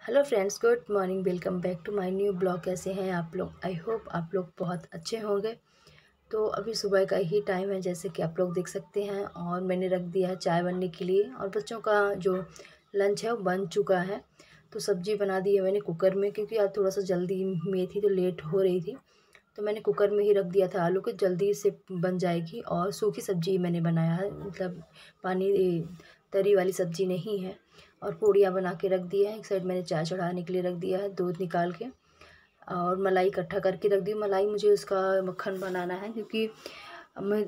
Hello friends, good morning. Welcome back to my new blog. कैसे हैं आप लोग? आई होप आप लोग बहुत अच्छे होंगे। तो अभी सुबह का ही टाइम है, जैसे कि आप लोग देख सकते हैं, और मैंने रख दिया है चाय बनने के लिए, और बच्चों का जो लंच है वो बन चुका है। तो सब्ज़ी बना दी है मैंने कुकर में, क्योंकि आज थोड़ा सा जल्दी में थी तो लेट हो रही थी, तो मैंने कुकर में ही रख दिया था आलू को, जल्दी से बन जाएगी। और सूखी सब्ज़ी मैंने बनाया है, मतलब पानी तरी वाली सब्ज़ी नहीं है। और पूड़ियाँ बना के रख दिया है। एक साइड मैंने चाय चढ़ाने के लिए रख दिया है, दूध निकाल के, और मलाई इकट्ठा करके रख दी। मलाई मुझे उसका मक्खन बनाना है, क्योंकि मैं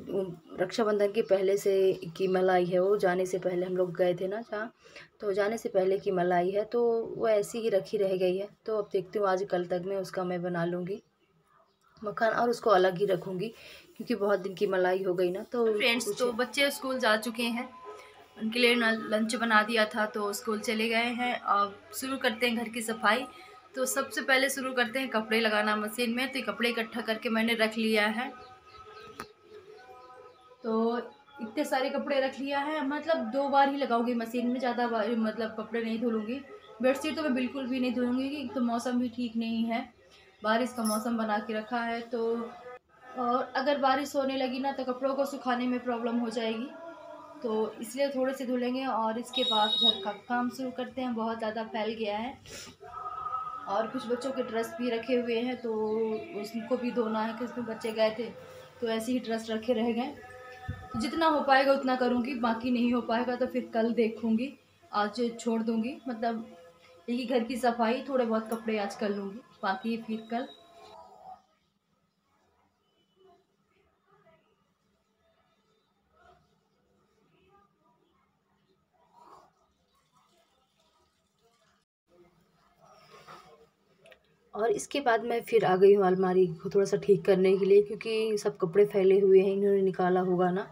रक्षाबंधन के पहले से की मलाई है, वो जाने से पहले हम लोग गए थे ना जहाँ, तो जाने से पहले की मलाई है, तो वो ऐसी ही रखी रह गई है। तो अब देखती हूँ, आज कल तक में उसका मैं बना लूँगी मक्खन, और उसको अलग ही रखूँगी, क्योंकि बहुत दिन की मलाई हो गई ना। तो फ्रेंड्स, तो बच्चे स्कूल जा चुके हैं, उनके लिए लंच बना दिया था, तो स्कूल चले गए हैं। अब शुरू करते हैं घर की सफाई। तो सबसे पहले शुरू करते हैं कपड़े लगाना मशीन में। तो ये कपड़े इकट्ठा करके मैंने रख लिया है। तो इतने सारे कपड़े रख लिया है, मतलब 2 बार ही लगाऊंगी मशीन में, ज़्यादा बार मतलब कपड़े नहीं धुलूँगी। बेडशीट तो मैं बिल्कुल भी नहीं धुलूँगी, कि तो मौसम भी ठीक नहीं है, बारिश का मौसम बना के रखा है। तो और अगर बारिश होने लगी ना तो कपड़ों को सुखाने में प्रॉब्लम हो जाएगी, तो इसलिए थोड़े से धुलेंगे। और इसके बाद घर का काम शुरू करते हैं। बहुत ज़्यादा फैल गया है, और कुछ बच्चों के ड्रेस भी रखे हुए हैं, तो उसको भी धोना है, क्योंकि बच्चे गए थे तो ऐसे ही ड्रेस रखे रह गए। तो जितना हो पाएगा उतना करूँगी, बाकी नहीं हो पाएगा तो फिर कल देखूँगी। आज छोड़ दूँगी, मतलब यही घर की सफाई, थोड़े बहुत कपड़े आज कर लूँगी, बाकी फिर कल। और इसके बाद मैं फिर आ गई हूँ अलमारी को थोड़ा सा ठीक करने के लिए, क्योंकि सब कपड़े फैले हुए हैं, इन्होंने निकाला होगा ना,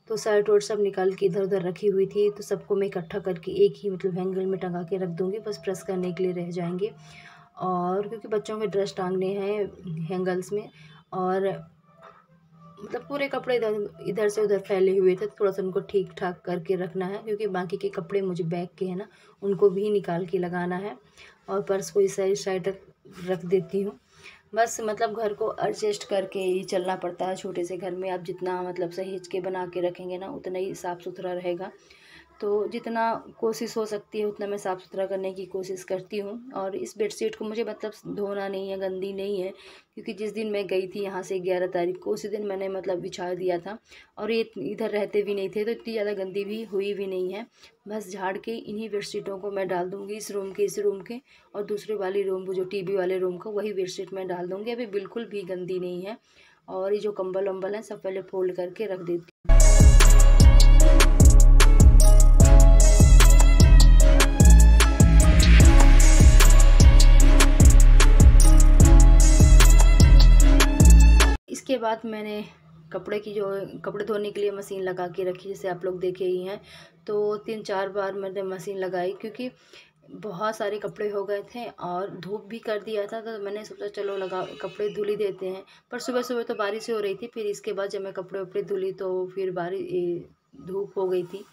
तो शर्ट वर्ट सब निकाल के इधर उधर रखी हुई थी। तो सबको मैं इकट्ठा करके एक ही मतलब हैंगर में टंगा के रख दूँगी, बस प्रेस करने के लिए रह जाएंगे। और क्योंकि बच्चों के ड्रेस टांगने हैं हैंगर्स में, और मतलब पूरे कपड़े इधर इधर से उधर फैले हुए थे, तो थोड़ा सा उनको ठीक ठाक करके रखना है, क्योंकि बाकी के कपड़े मुझे बैग के हैं ना, उनको भी निकाल के लगाना है। और पर्स को इस साइड रख देती हूँ। बस मतलब घर को एडजस्ट करके ही चलना पड़ता है। छोटे से घर में आप जितना मतलब सहेज के बना के रखेंगे ना, उतना ही साफ़ सुथरा रहेगा। तो जितना कोशिश हो सकती है उतना मैं साफ़ सुथरा करने की कोशिश करती हूँ। और इस बेडशीट को मुझे मतलब धोना नहीं है, गंदी नहीं है, क्योंकि जिस दिन मैं गई थी यहाँ से 11 तारीख को, उसी दिन मैंने मतलब बिछा दिया था, और ये इधर रहते भी नहीं थे, तो इतनी ज़्यादा गंदी भी हुई भी नहीं है। बस झाड़ के इन्हीं बेडशीटों को मैं डाल दूँगी, इस रूम के, और दूसरे वाली रूम, वो जो टीवी वाले रूम को, वही बेडशीट मैं डाल दूँगी। अभी बिल्कुल भी गंदी नहीं है। और ये जो कंबल वम्बल हैं सब पहले फोल्ड करके रख देती हूँ। इसके बाद मैंने कपड़े धोने के लिए मशीन लगा के रखी, जैसे आप लोग देखे ही हैं। तो 3-4 बार मैंने मशीन लगाई, क्योंकि बहुत सारे कपड़े हो गए थे और धूप भी कर दिया था, तो मैंने सोचा चलो कपड़े धुल ही देते हैं। पर सुबह सुबह तो बारिश हो रही थी, फिर इसके बाद जब मैं कपड़े धुली तो फिर धूप हो गई थी।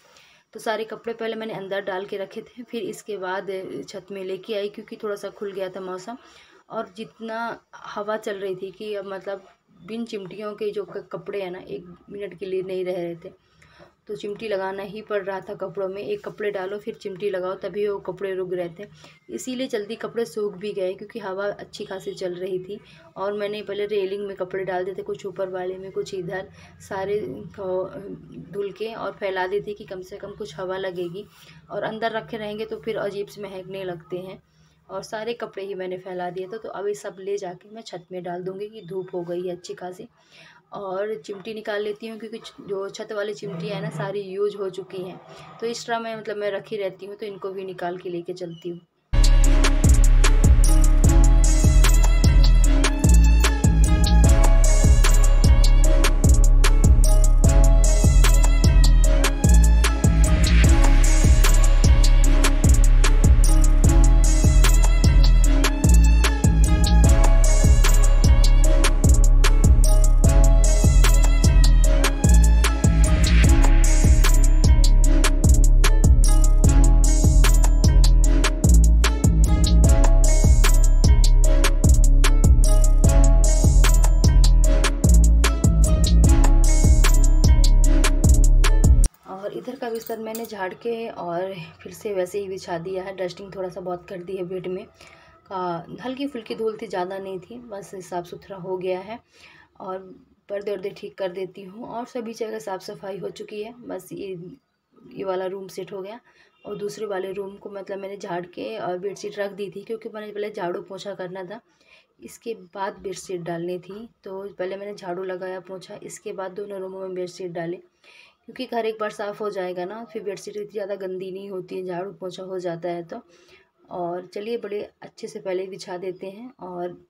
तो सारे कपड़े पहले मैंने अंदर डाल के रखे थे, फिर इसके बाद छत में लेके आई, क्योंकि थोड़ा सा खुल गया था मौसम। और जितना हवा चल रही थी कि अब मतलब बिन चिमटियों के जो कपड़े हैं ना, 1 मिनट के लिए नहीं रह रहे थे, तो चिमटी लगाना ही पड़ रहा था कपड़ों में। एक कपड़े डालो फिर चिमटी लगाओ, तभी वो कपड़े रुक रहे थे। इसीलिए जल्दी कपड़े सूख भी गए, क्योंकि हवा अच्छी खासी चल रही थी। और मैंने पहले रेलिंग में कपड़े डाल देते, कुछ ऊपर वाले में, कुछ इधर, सारे धुल के और फैला देती कि कम से कम कुछ हवा लगेगी। और अंदर रखे रहेंगे तो फिर अजीब से महकने लगते हैं। और सारे कपड़े ही मैंने फैला दिए थे। तो अभी सब ले जाके मैं छत में डाल दूँगी, कि धूप हो गई है अच्छी खासी। और चिमटी निकाल लेती हूँ, क्योंकि जो छत वाली चिमटी है ना, सारी यूज हो चुकी हैं। तो इस तरह मैं मतलब मैं रखी रहती हूँ, तो इनको भी निकाल के लेके चलती हूँ। इसके बाद मैंने झाड़ के और फिर से वैसे ही बिछा दिया है। डस्टिंग थोड़ा सा बहुत कर दी है बेड में का, हल्की फुल्की धूल थी, ज़्यादा नहीं थी, बस साफ़ सुथरा हो गया है। और पर्दे वर्दे ठीक कर देती हूँ और सभी जगह साफ़ सफाई हो चुकी है। बस ये वाला रूम सेट हो गया और दूसरे वाले रूम को मतलब मैंने झाड़ के और बेडशीट रख दी थी, क्योंकि मैंने पहले झाड़ू पोछा करना था, इसके बाद बेडशीट डालनी थी। तो पहले मैंने झाड़ू लगाया, पोछा, इसके बाद दोनों रूमों में बेडशीट डाली, क्योंकि घर एक बार साफ़ हो जाएगा ना, फिर बेडशीट इतनी ज़्यादा गंदी नहीं होती है, झाड़ू पोछा हो जाता है तो। और चलिए बड़े अच्छे से पहले बिछा देते हैं। और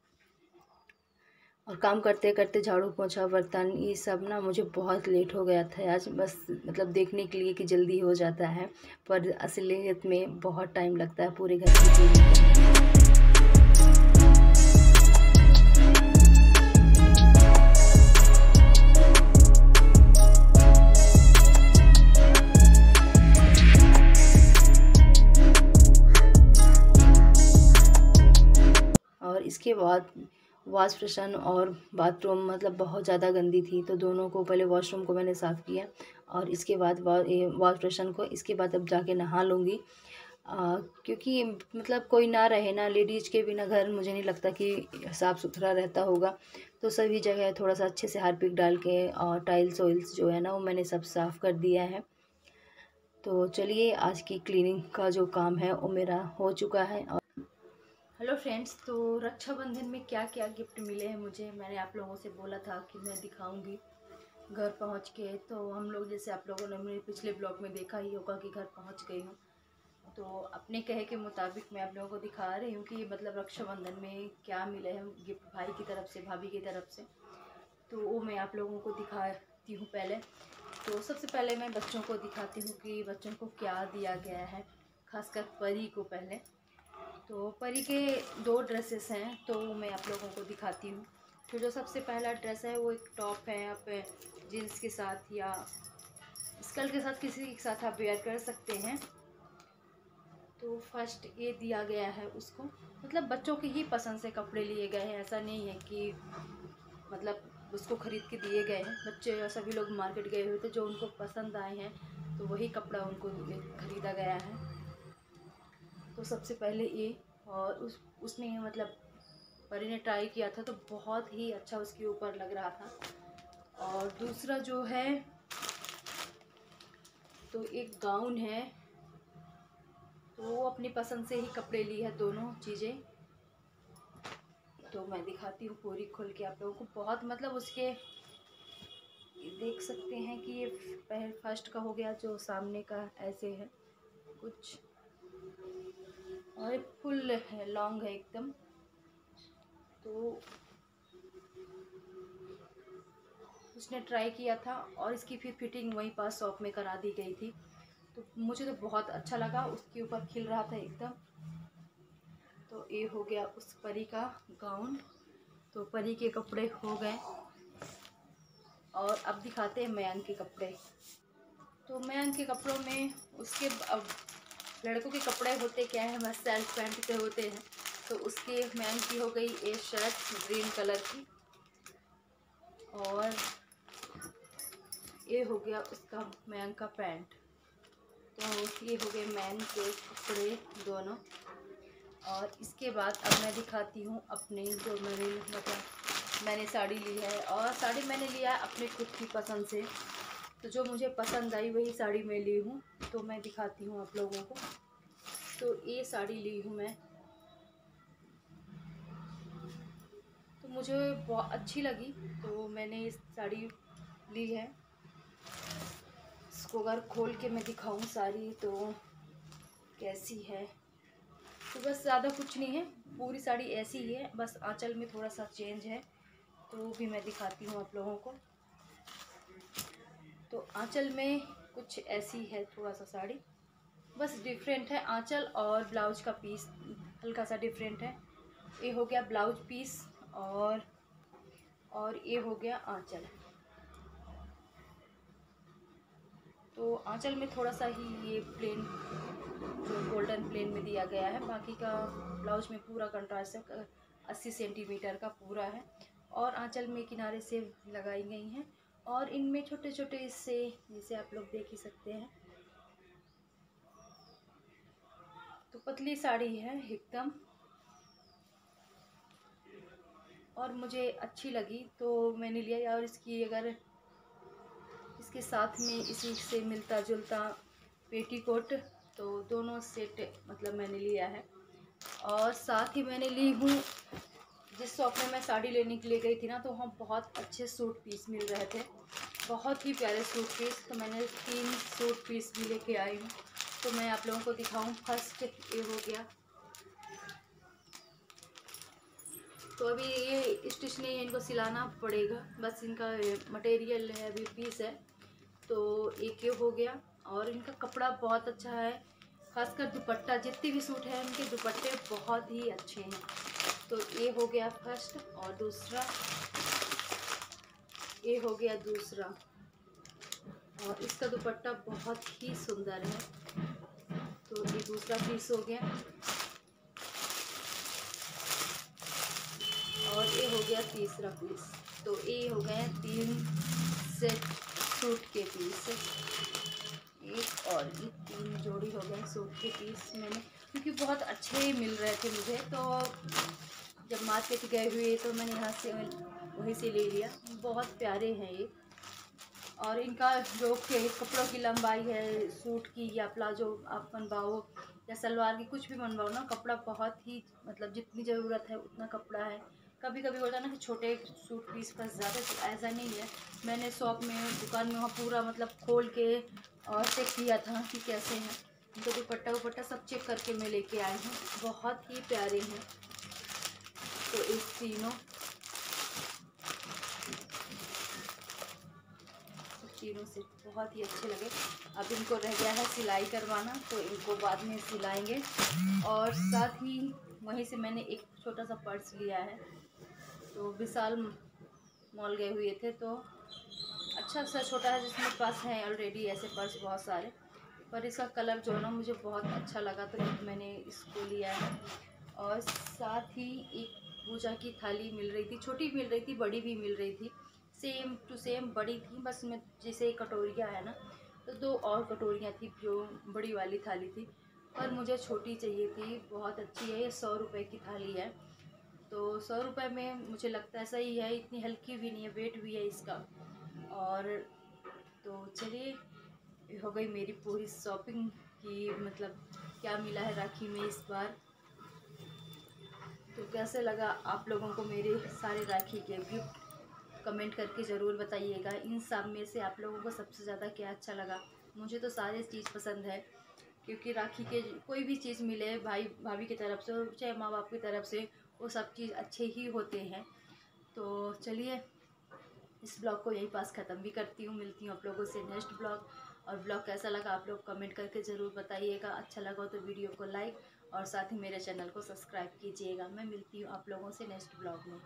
काम करते करते झाड़ू पोछा बर्तन ये सब ना मुझे बहुत लेट हो गया था आज, बस मतलब देखने के लिए कि जल्दी हो जाता है, पर असलियत में बहुत टाइम लगता है पूरे घर की क्लीनिंग करने में। और इसके बाद वॉश बेसिन और बाथरूम मतलब बहुत ज़्यादा गंदी थी, तो दोनों को पहले वॉशरूम को मैंने साफ़ किया और इसके बाद वॉश बेसिन को, इसके बाद अब जाके नहा लूँगी। क्योंकि मतलब कोई ना रहे ना, लेडीज़ के बिना घर मुझे नहीं लगता कि साफ़ सुथरा रहता होगा। तो सभी जगह थोड़ा सा अच्छे से हार्पिक डाल के और टाइल्स वाइल्स जो है ना वो मैंने सब साफ़ कर दिया है। तो चलिए आज की क्लीनिंग का जो काम है वो मेरा हो चुका है। हेलो फ्रेंड्स, तो रक्षाबंधन में क्या क्या गिफ्ट मिले हैं मुझे, मैंने आप लोगों से बोला था कि मैं दिखाऊंगी घर पहुंच के। तो हम लोग, जैसे आप लोगों ने मेरे पिछले ब्लॉग में देखा ही होगा कि घर पहुंच गई हूं, तो अपने कहे के मुताबिक मैं आप लोगों को दिखा रही हूं कि मतलब रक्षाबंधन में क्या मिले हैं गिफ्ट भाई की तरफ से, भाभी की तरफ से। तो वो मैं आप लोगों को दिखाती हूँ पहले। तो सबसे पहले मैं बच्चों को दिखाती हूँ कि बच्चों को क्या दिया गया है, खासकर परी को पहले। तो परी के 2 ड्रेसेस हैं, तो मैं आप लोगों को दिखाती हूँ। तो जो सबसे पहला ड्रेस है वो एक टॉप है, आप जीन्स के साथ या स्कर्ट के साथ किसी के साथ आप वेयर कर सकते हैं। तो फर्स्ट ये दिया गया है उसको, मतलब बच्चों की ही पसंद से कपड़े लिए गए हैं, ऐसा नहीं है कि मतलब उसको ख़रीद के दिए गए हैं। बच्चे सभी लोग मार्केट गए हुए थे, जो उनको पसंद आए हैं तो वही कपड़ा उनको ख़रीदा गया है। तो सबसे पहले ये, और उसने मतलब परी ने ट्राई किया था तो बहुत ही अच्छा उसके ऊपर लग रहा था। और दूसरा जो है तो एक गाउन है, तो वो अपनी पसंद से ही कपड़े लिए हैं दोनों चीज़ें। तो मैं दिखाती हूँ पूरी खोल के आप लोगों को। बहुत मतलब उसके देख सकते हैं कि ये फर्स्ट का हो गया, जो सामने का ऐसे है कुछ, और फुल है, लॉन्ग है एकदम। तो उसने ट्राई किया था और इसकी फिर फिटिंग वहीं पास शॉप में करा दी गई थी, तो मुझे तो बहुत अच्छा लगा, उसके ऊपर खिल रहा था एकदम। तो ये हो गया उस परी का गाउन। तो परी के कपड़े हो गए और अब दिखाते हैं मयंक के कपड़े। तो मयंक के कपड़ों में उसके अब लड़कों के कपड़े होते क्या है, बस शर्ट पैंट के होते हैं। तो उसके मयंक की हो गई ये शर्ट ग्रीन कलर की, और ये हो गया उसका मयंक का पैंट। तो ये हो गए मयंक के कपड़े दोनों। और इसके बाद अब मैं दिखाती हूँ अपने, जो मैंने साड़ी ली है, और साड़ी मैंने लिया है अपने खुद की पसंद से। तो जो मुझे पसंद आई वही साड़ी मैं ली हूँ, तो मैं दिखाती हूँ आप लोगों को। तो ये साड़ी ली हूँ मैं, तो मुझे बहुत अच्छी लगी, तो मैंने इस साड़ी ली है। इसको अगर खोल के मैं दिखाऊँ साड़ी तो कैसी है, तो बस ज़्यादा कुछ नहीं है, पूरी साड़ी ऐसी ही है, बस आंचल में थोड़ा सा चेंज है, तो वो भी मैं दिखाती हूँ आप लोगों को। तो आंचल में कुछ ऐसी है थोड़ा सा साड़ी, बस डिफरेंट है, आंचल और ब्लाउज का पीस हल्का सा डिफरेंट है। ये हो गया ब्लाउज पीस, और ये हो गया आंचल। तो आंचल में थोड़ा सा ही ये प्लेन, जो गोल्डन प्लेन में दिया गया है, बाकी का ब्लाउज में पूरा कंट्रास्ट है, 80 सेंटीमीटर का पूरा है, और आंचल में किनारे से लगाई गई हैं, और इनमें छोटे छोटे इससे, जैसे आप लोग देख ही सकते हैं, तो पतली साड़ी है एकदम, और मुझे अच्छी लगी तो मैंने लिया। और इसकी अगर इसके साथ में इसी से मिलता जुलता पेटीकोट, तो दोनों सेट मतलब मैंने लिया है। और साथ ही मैंने ली हूँ, जिस शॉप में मैं साड़ी लेने के लिए गई थी ना, तो वहाँ बहुत अच्छे सूट पीस मिल रहे थे, बहुत ही प्यारे सूट पीस। तो मैंने 3 सूट पीस भी लेके आई हूँ, तो मैं आप लोगों को दिखाऊँ। फर्स्ट ये हो गया, तो अभी ये स्टिच नहीं है, इनको सिलाना पड़ेगा, बस इनका मटेरियल है, अभी पीस है। तो एक ये हो गया, और इनका कपड़ा बहुत अच्छा है, खासकर दुपट्टा, जितने भी सूट हैं इनके दुपट्टे बहुत ही अच्छे हैं। तो ये हो गया फर्स्ट, और दूसरा ये हो गया दूसरा, और इसका दुपट्टा बहुत ही सुंदर है। तो ये दूसरा पीस हो गया, और ये हो गया तीसरा पीस। तो ये हो गए 3 सेट सूट के पीस, एक और ये 3 जोड़ी हो गए सूट के पीस मैंने, क्योंकि बहुत अच्छे मिल रहे थे मुझे। तो जब मार्केट गए हुए तो मैंने यहाँ से वहीं से ले लिया। बहुत प्यारे हैं ये, और इनका जो के कपड़ों की लंबाई है सूट की, या प्लाजो आप बनवाओ या सलवार की, कुछ भी बनवाओ ना, कपड़ा बहुत ही मतलब जितनी ज़रूरत है उतना कपड़ा है। कभी कभी होता है ना कि छोटे सूट पीस बस ज़्यादा, तो ऐसा नहीं है। मैंने शॉप में, दुकान में वहाँ पूरा मतलब खोल के और चेक किया था कि कैसे हैं, तो दुपट्टा वपट्टा सब चेक करके मैं लेके आई हूँ। बहुत ही प्यारे हैं। तो इस तीनों से बहुत ही अच्छे लगे। अब इनको रह गया है सिलाई करवाना, तो इनको बाद में सिलाएंगे। और साथ ही वहीं से मैंने एक छोटा सा पर्स लिया है, तो विशाल मॉल गए हुए थे, तो अच्छा सा छोटा है, जिसमें पास हैं ऑलरेडी ऐसे पर्स बहुत सारे, पर इसका कलर जो है ना मुझे बहुत अच्छा लगा, तो मैंने इसको लिया है। और साथ ही एक पूजा की थाली मिल रही थी, छोटी मिल रही थी, बड़ी भी मिल रही थी, सेम टू सेम बड़ी थी, बस में जैसे कटोरियाँ है ना, तो 2 और कटोरियाँ थी जो बड़ी वाली थाली थी, पर मुझे छोटी चाहिए थी। बहुत अच्छी है, ये 100 रुपये की थाली है। तो 100 रुपये में मुझे लगता है सही है, इतनी हल्की भी नहीं है, वेट भी है इसका। और तो चलिए, हो गई मेरी पूरी शॉपिंग की, मतलब क्या मिला है राखी में इस बार। तो कैसे लगा आप लोगों को मेरे सारे राखी के गिफ्ट, कमेंट करके ज़रूर बताइएगा। इन सब में से आप लोगों को सबसे ज़्यादा क्या अच्छा लगा? मुझे तो सारी चीज़ पसंद है, क्योंकि राखी के कोई भी चीज़ मिले भाई भाभी की तरफ से, चाहे माँ बाप की तरफ से, वो सब चीज़ अच्छे ही होते हैं। तो चलिए, इस ब्लॉग को यहीं पास ख़त्म भी करती हूँ। मिलती हूँ आप लोगों से नेक्स्ट ब्लॉग। और ब्लॉग कैसा लगा आप लोग कमेंट करके ज़रूर बताइएगा। अच्छा लगा तो वीडियो को लाइक, और साथ ही मेरे चैनल को सब्सक्राइब कीजिएगा। मैं मिलती हूँ आप लोगों से नेक्स्ट ब्लॉग में।